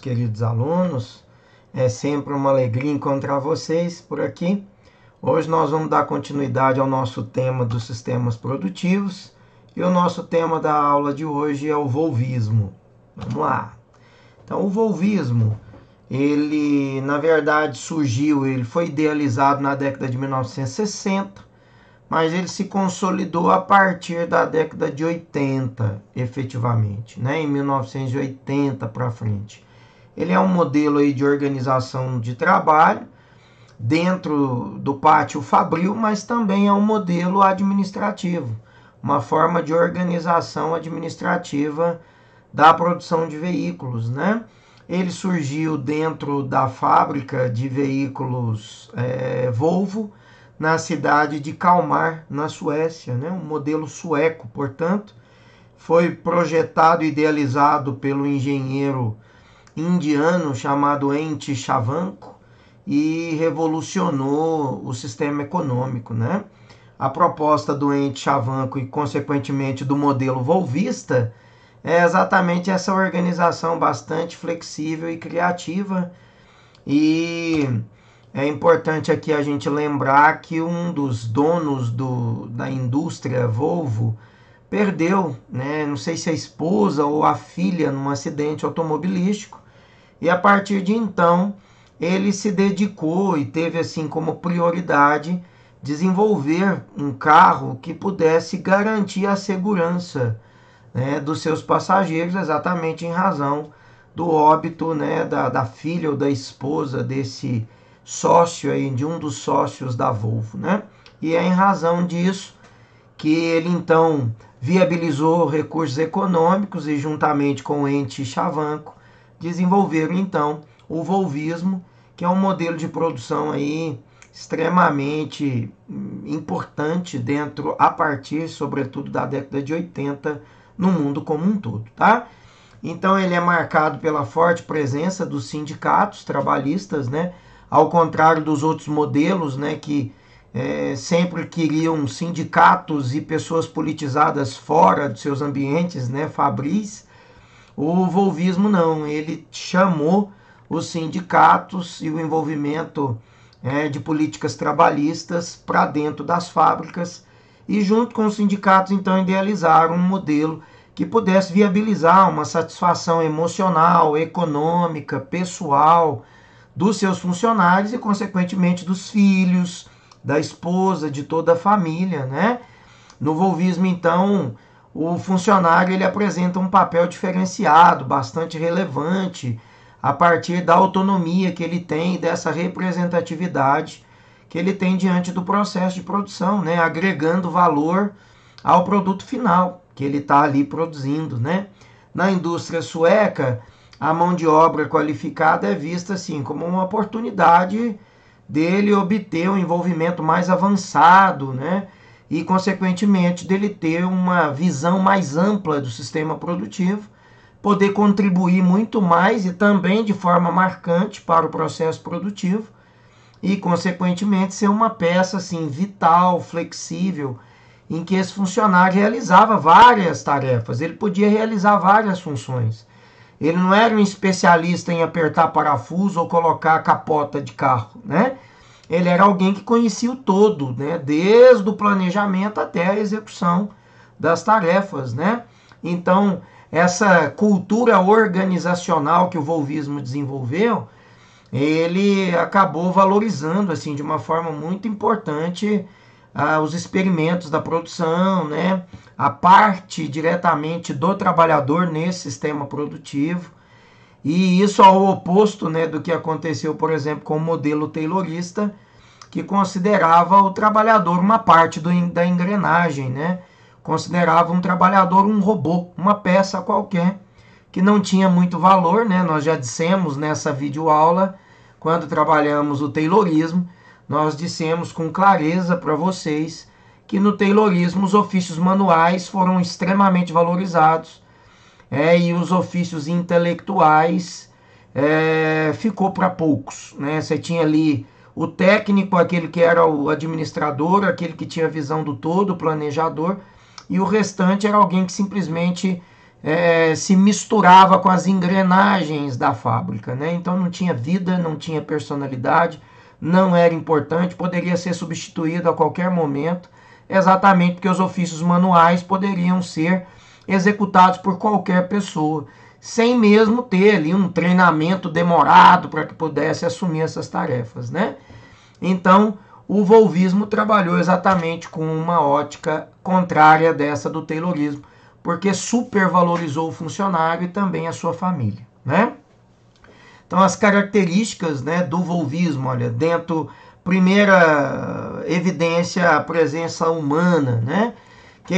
queridos alunos. É sempre uma alegria encontrar vocês por aqui. Hoje nós vamos dar continuidade ao nosso tema dos sistemas produtivos. E o nosso tema da aula de hoje é o volvismo. Vamos lá. Então, o volvismo, ele na verdade surgiu, ele foi idealizado na década de 1960, mas ele se consolidou a partir da década de 80, efetivamente, né? Em 1980 para frente. Ele é um modelo aí de organização de trabalho dentro do pátio fabril, mas também é um modelo administrativo, uma forma de organização administrativa da produção de veículos, né? Ele surgiu dentro da fábrica de veículos Volvo, na cidade de Kalmar, na Suécia, né? Um modelo sueco, portanto, foi projetado e idealizado pelo engenheiro indiano chamado N.T. Shavankar e revolucionou o sistema econômico, né? A proposta do N.T. Shavankar e, consequentemente, do modelo volvista é exatamente essa organização bastante flexível e criativa. E é importante aqui a gente lembrar que um dos donos da indústria Volvo perdeu, né? Não sei se a esposa ou a filha num acidente automobilístico. E a partir de então ele se dedicou e teve assim como prioridade desenvolver um carro que pudesse garantir a segurança, né, dos seus passageiros, exatamente em razão do óbito, né, da filha ou da esposa desse sócio aí, de um dos sócios da Volvo, né? E é em razão disso que ele então viabilizou recursos econômicos e, juntamente com o N.T. Shavankar, desenvolveram então o volvismo, que é um modelo de produção aí extremamente importante dentro, a partir, sobretudo, da década de 80, no mundo como um todo, tá? Então ele é marcado pela forte presença dos sindicatos trabalhistas, né? Ao contrário dos outros modelos, né, que sempre queriam sindicatos e pessoas politizadas fora dos seus ambientes, né, fabris. O volvismo não, ele chamou os sindicatos e o envolvimento de políticas trabalhistas para dentro das fábricas e, junto com os sindicatos, então idealizaram um modelo que pudesse viabilizar uma satisfação emocional, econômica, pessoal dos seus funcionários e, consequentemente, dos filhos, da esposa, de toda a família, né? No volvismo, então, o funcionário ele apresenta um papel diferenciado, bastante relevante, a partir da autonomia que ele tem, dessa representatividade que ele tem diante do processo de produção, né? Agregando valor ao produto final que ele está ali produzindo, né? Na indústria sueca, a mão de obra qualificada é vista assim como uma oportunidade dele obter um envolvimento mais avançado, né? E, consequentemente, dele ter uma visão mais ampla do sistema produtivo, poder contribuir muito mais e também de forma marcante para o processo produtivo e, consequentemente, ser uma peça assim vital, flexível, em que esse funcionário realizava várias tarefas, ele podia realizar várias funções. Ele não era um especialista em apertar parafuso ou colocar a capota de carro, né? Ele era alguém que conhecia o todo, né? Desde o planejamento até a execução das tarefas, né? Então, essa cultura organizacional que o volvismo desenvolveu, ele acabou valorizando assim de uma forma muito importante os experimentos da produção, né? A parte diretamente do trabalhador nesse sistema produtivo. E isso ao oposto, né, do que aconteceu, por exemplo, com o modelo taylorista, que considerava o trabalhador uma parte da engrenagem, né? Considerava um trabalhador um robô, uma peça qualquer, que não tinha muito valor, né? Nós já dissemos nessa videoaula, quando trabalhamos o taylorismo, nós dissemos com clareza para vocês que no taylorismo os ofícios manuais foram extremamente valorizados, e os ofícios intelectuais ficou para poucos, né? Você tinha ali o técnico, aquele que era o administrador, aquele que tinha a visão do todo, o planejador, e o restante era alguém que simplesmente se misturava com as engrenagens da fábrica, né? Então não tinha vida, não tinha personalidade, não era importante, poderia ser substituído a qualquer momento, exatamente porque os ofícios manuais poderiam ser executados por qualquer pessoa, sem mesmo ter ali um treinamento demorado para que pudesse assumir essas tarefas, né? Então, o volvismo trabalhou exatamente com uma ótica contrária dessa do taylorismo, porque supervalorizou o funcionário e também a sua família, né? Então, as características, né, do volvismo, olha, dentro, primeira evidência, a presença humana, né?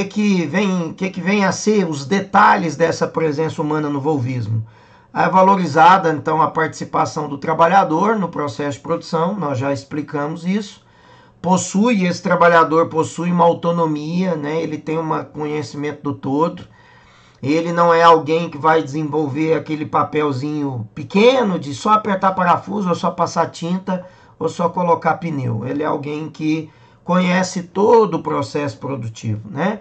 Que vem a ser os detalhes dessa presença humana no volvismo? É valorizada, então, a participação do trabalhador no processo de produção, nós já explicamos isso. Esse trabalhador possui uma autonomia, né? Ele tem um conhecimento do todo. Ele não é alguém que vai desenvolver aquele papelzinho pequeno de só apertar parafuso, ou só passar tinta, ou só colocar pneu. Ele é alguém que conhece todo o processo produtivo, né?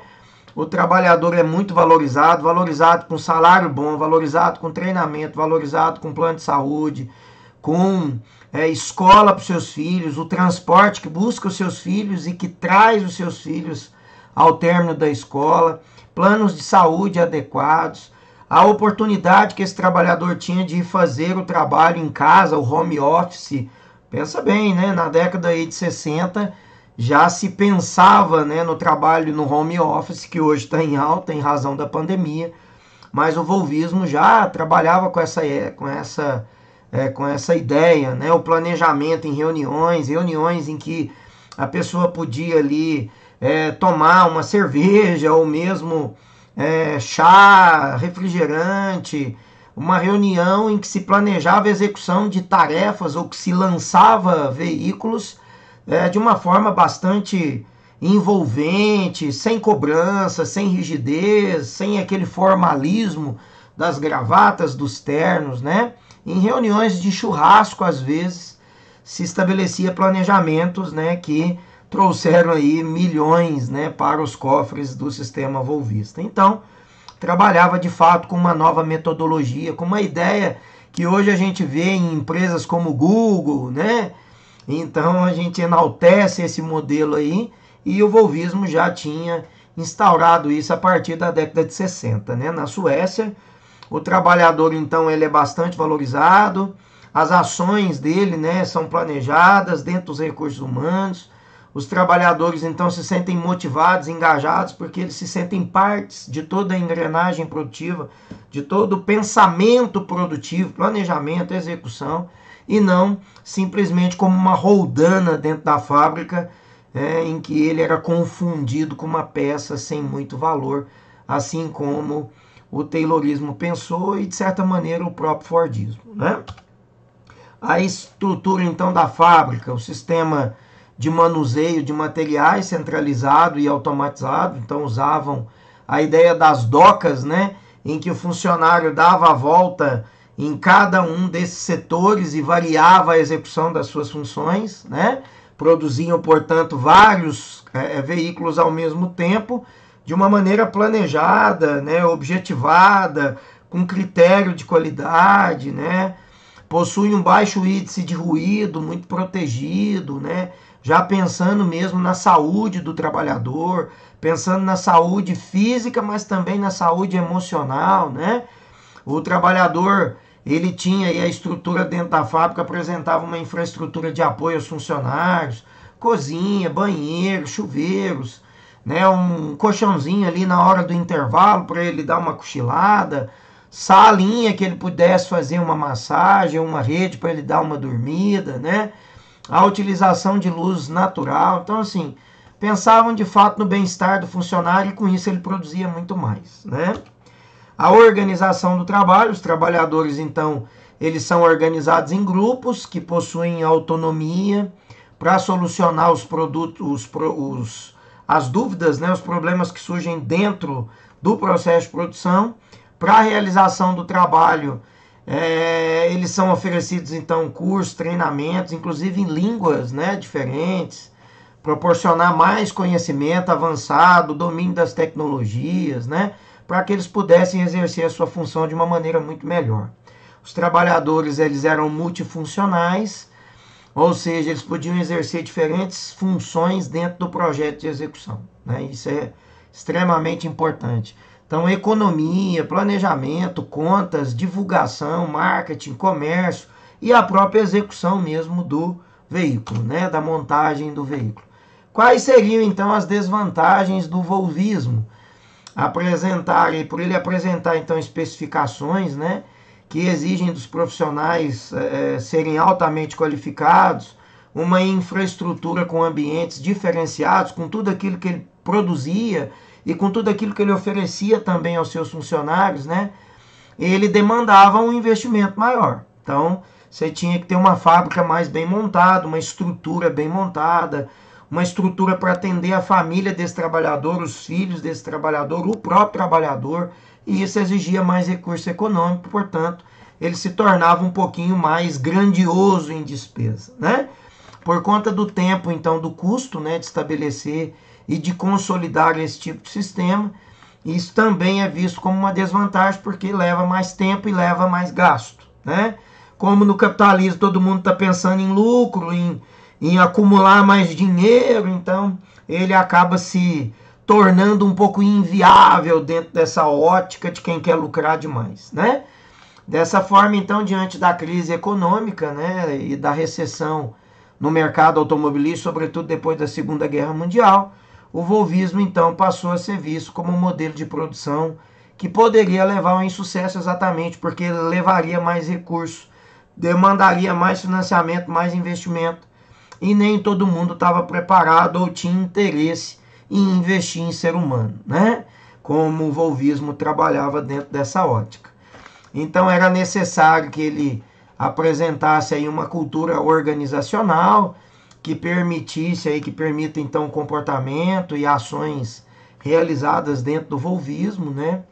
O trabalhador é muito valorizado, valorizado com salário bom, valorizado com treinamento, valorizado com plano de saúde, com escola para os seus filhos, o transporte que busca os seus filhos e que traz os seus filhos ao término da escola, planos de saúde adequados, a oportunidade que esse trabalhador tinha de fazer o trabalho em casa, o home office. Pensa bem, né? Na década aí de 60 já se pensava, né, no trabalho no home office, que hoje está em alta em razão da pandemia, mas o volvismo já trabalhava com essa ideia, né? O planejamento em reuniões em que a pessoa podia ali tomar uma cerveja ou mesmo chá, refrigerante, uma reunião em que se planejava a execução de tarefas ou que se lançava veículos de uma forma bastante envolvente, sem cobrança, sem rigidez, sem aquele formalismo das gravatas, dos ternos, né? Em reuniões de churrasco, às vezes, se estabelecia planejamentos, né, que trouxeram aí milhões, né, para os cofres do sistema volvista. Então, trabalhava de fato com uma nova metodologia, com uma ideia que hoje a gente vê em empresas como Google, né? Então a gente enaltece esse modelo aí, e o volvismo já tinha instaurado isso a partir da década de 60, né? Na Suécia, o trabalhador, então, ele é bastante valorizado, as ações dele, né, são planejadas dentro dos recursos humanos, os trabalhadores, então, se sentem motivados, engajados, porque eles se sentem partes de toda a engrenagem produtiva, de todo o pensamento produtivo, planejamento, execução, e não simplesmente como uma roldana dentro da fábrica, em que ele era confundido com uma peça sem muito valor, assim como o taylorismo pensou e, de certa maneira, o próprio Fordismo, né? A estrutura, então, da fábrica, o sistema de manuseio de materiais centralizado e automatizado, então usavam a ideia das docas, né, em que o funcionário dava a volta em cada um desses setores e variava a execução das suas funções, né? Produziam, portanto, vários veículos ao mesmo tempo, de uma maneira planejada, né, objetivada, com critério de qualidade, né? Possui um baixo índice de ruído, muito protegido, né? Já pensando mesmo na saúde do trabalhador, pensando na saúde física, mas também na saúde emocional, né? O trabalhador, ele tinha aí a estrutura dentro da fábrica, apresentava uma infraestrutura de apoio aos funcionários, cozinha, banheiro, chuveiros, né, um colchãozinho ali na hora do intervalo para ele dar uma cochilada, salinha que ele pudesse fazer uma massagem, uma rede para ele dar uma dormida, né? A utilização de luz natural. Então, assim, pensavam de fato no bem-estar do funcionário e com isso ele produzia muito mais, né? A organização do trabalho, os trabalhadores, então, eles são organizados em grupos que possuem autonomia para solucionar os produtos, as dúvidas, né, os problemas que surgem dentro do processo de produção. Para a realização do trabalho, eles são oferecidos, então, cursos, treinamentos, inclusive em línguas, né, diferentes, proporcionar mais conhecimento avançado, domínio das tecnologias, né, para que eles pudessem exercer a sua função de uma maneira muito melhor. Os trabalhadores eles eram multifuncionais, ou seja, eles podiam exercer diferentes funções dentro do projeto de execução, né? Isso é extremamente importante. Então, economia, planejamento, contas, divulgação, marketing, comércio e a própria execução mesmo do veículo, né? Da montagem do veículo. Quais seriam, então, as desvantagens do volvismo? Por ele apresentar, então, especificações, né? Que exigem dos profissionais serem altamente qualificados, uma infraestrutura com ambientes diferenciados, com tudo aquilo que ele produzia e com tudo aquilo que ele oferecia também aos seus funcionários, né? Ele demandava um investimento maior. Então, você tinha que ter uma fábrica mais bem montada, uma estrutura bem montada, uma estrutura para atender a família desse trabalhador, os filhos desse trabalhador, o próprio trabalhador, e isso exigia mais recurso econômico, portanto, ele se tornava um pouquinho mais grandioso em despesa, né? Por conta do tempo, então, do custo, né, de estabelecer e de consolidar esse tipo de sistema, isso também é visto como uma desvantagem, porque leva mais tempo e leva mais gasto, né? Como no capitalismo todo mundo está pensando em lucro, em acumular mais dinheiro, então ele acaba se tornando um pouco inviável dentro dessa ótica de quem quer lucrar demais, né? Dessa forma, então, diante da crise econômica, né, e da recessão no mercado automobilístico, sobretudo depois da Segunda Guerra Mundial, o volvismo, então, passou a ser visto como um modelo de produção que poderia levar ao insucesso exatamente porque levaria mais recursos, demandaria mais financiamento, mais investimento, e nem todo mundo estava preparado ou tinha interesse em investir em ser humano, né? Como o volvismo trabalhava dentro dessa ótica. Então era necessário que ele apresentasse aí uma cultura organizacional que permitisse aí, que permita então comportamento e ações realizadas dentro do volvismo, né?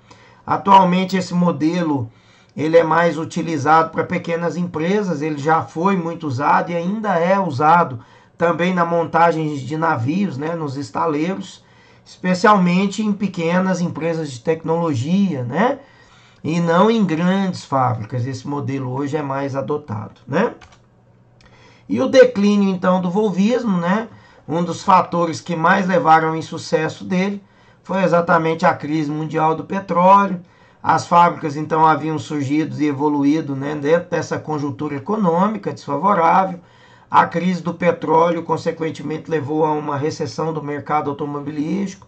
Atualmente esse modelo ele é mais utilizado para pequenas empresas, ele já foi muito usado e ainda é usado também na montagem de navios, né, nos estaleiros, especialmente em pequenas empresas de tecnologia, né, e não em grandes fábricas. Esse modelo hoje é mais adotado, né? E o declínio então do volvismo, né, um dos fatores que mais levaram ao insucesso dele foi exatamente a crise mundial do petróleo. As fábricas, então, haviam surgido e evoluído, né, dentro dessa conjuntura econômica desfavorável. A crise do petróleo, consequentemente, levou a uma recessão do mercado automobilístico,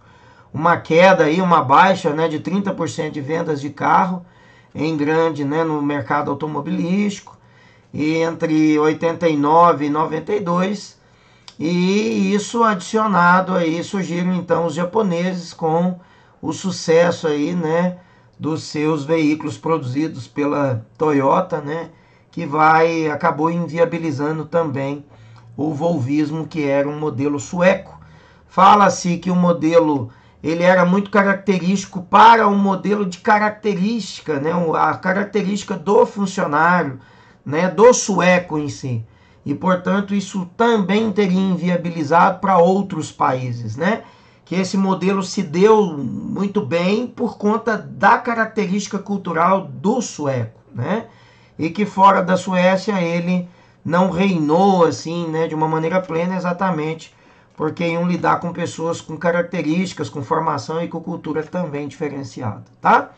uma queda, aí, uma baixa, né, de 30% de vendas de carro em grande, né, no mercado automobilístico, e entre 89 e 92. E isso adicionado aí, surgiram, então, os japoneses com o sucesso aí, né, dos seus veículos produzidos pela Toyota, né, que acabou inviabilizando também o volvismo, que era um modelo sueco. Fala-se que o modelo ele era muito característico para um modelo de característica, né, a característica do funcionário, né, do sueco em si. E, portanto, isso também teria inviabilizado para outros países, né? Que esse modelo se deu muito bem por conta da característica cultural do sueco, né? E que fora da Suécia ele não reinou assim, né, de uma maneira plena, exatamente porque iam lidar com pessoas com características, com formação e com cultura também diferenciada, tá?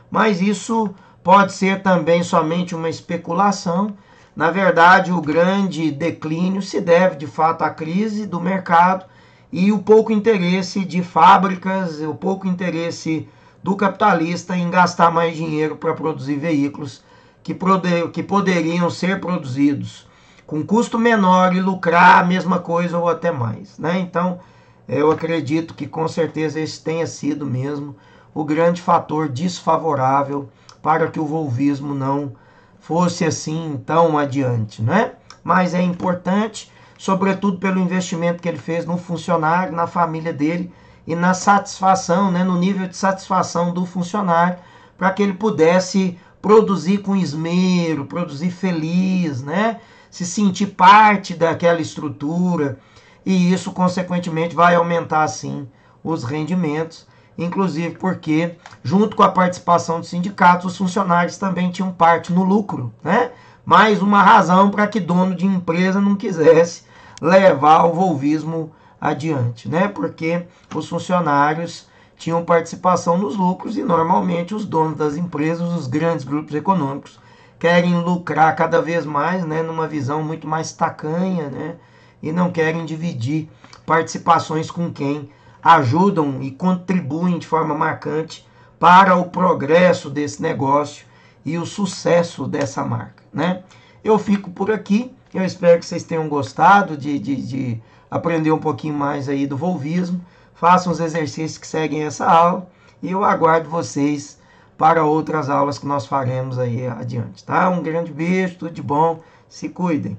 Mas isso pode ser também somente uma especulação. Na verdade, o grande declínio se deve, de fato, à crise do mercado e o pouco interesse de fábricas, o pouco interesse do capitalista em gastar mais dinheiro para produzir veículos que poderiam ser produzidos com custo menor e lucrar a mesma coisa ou até mais, né? Então, eu acredito que com certeza esse tenha sido mesmo o grande fator desfavorável para que o volvismo não fosse assim tão adiante, né? Mas é importante, sobretudo pelo investimento que ele fez no funcionário, na família dele e na satisfação, né, no nível de satisfação do funcionário, para que ele pudesse produzir com esmero, produzir feliz, né? Se sentir parte daquela estrutura, e isso consequentemente vai aumentar sim os rendimentos inclusive porque, junto com a participação dos sindicatos, os funcionários também tinham parte no lucro, né? Mais uma razão para que dono de empresa não quisesse levar o volvismo adiante, né? Porque os funcionários tinham participação nos lucros e normalmente os donos das empresas, os grandes grupos econômicos, querem lucrar cada vez mais, né? Numa visão muito mais tacanha, né? E não querem dividir participações com quem ajudam e contribuem de forma marcante para o progresso desse negócio e o sucesso dessa marca, né? Eu fico por aqui. Eu espero que vocês tenham gostado de aprender um pouquinho mais aí do volvismo. Façam os exercícios que seguem essa aula e eu aguardo vocês para outras aulas que nós faremos aí adiante, tá? Um grande beijo, tudo de bom, se cuidem.